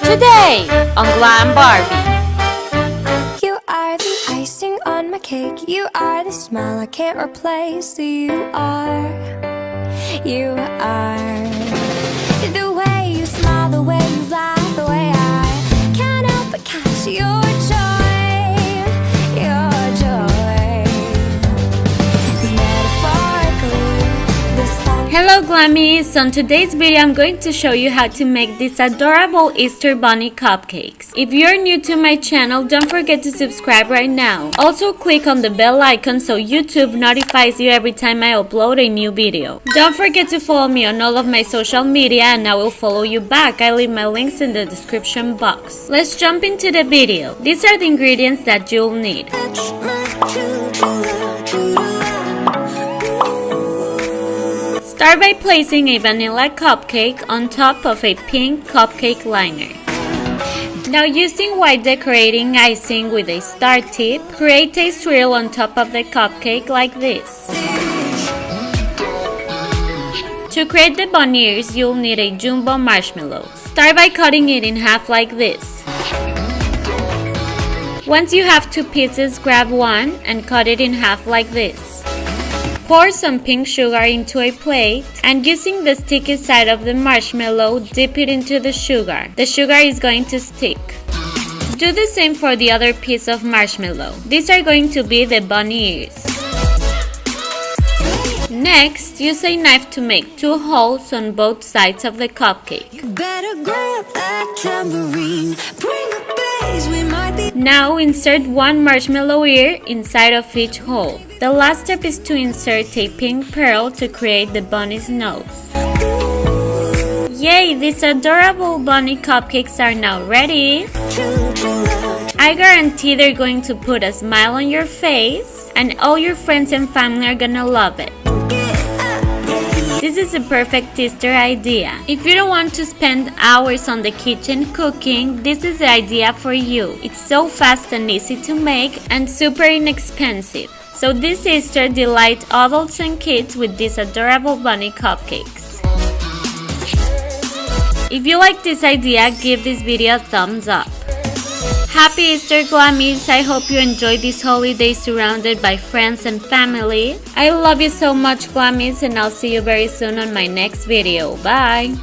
Today on Glam Barbie. You are the icing on my cake. You are the smile I can't replace. You are the way you smile, the way you laugh, the way I can't help but catch your joy, metaphorically. This song. Hello Glammies! On today's video I'm going to show you how to make these adorable Easter bunny cupcakes. If you're new to my channel, don't forget to subscribe right now. Also click on the bell icon so YouTube notifies you every time I upload a new video. Don't forget to follow me on all of my social media and I will follow you back. I leave my links in the description box. Let's jump into the video. These are the ingredients that you'll need. Start by placing a vanilla cupcake on top of a pink cupcake liner. Now using white decorating icing with a star tip, create a swirl on top of the cupcake like this. To create the bunny ears, you'll need a jumbo marshmallow. Start by cutting it in half like this. Once you have two pieces, grab one and cut it in half like this. Pour some pink sugar into a plate and using the sticky side of the marshmallow, dip it into the sugar. The sugar is going to stick. Do the same for the other piece of marshmallow. These are going to be the bunny ears. Next, use a knife to make two holes on both sides of the cupcake. Now insert one marshmallow ear inside of each hole. The last step is to insert a pink pearl to create the bunny's nose. Yay! These adorable bunny cupcakes are now ready. I guarantee they're going to put a smile on your face and all your friends and family are gonna love it. This is a perfect Easter idea. If you don't want to spend hours on the kitchen cooking, this is the idea for you. It's so fast and easy to make and super inexpensive. So this Easter, delight adults and kids with these adorable bunny cupcakes. If you like this idea, give this video a thumbs up. Happy Easter Glammies! I hope you enjoyed this holiday surrounded by friends and family. I love you so much Glammies and I'll see you very soon on my next video. Bye!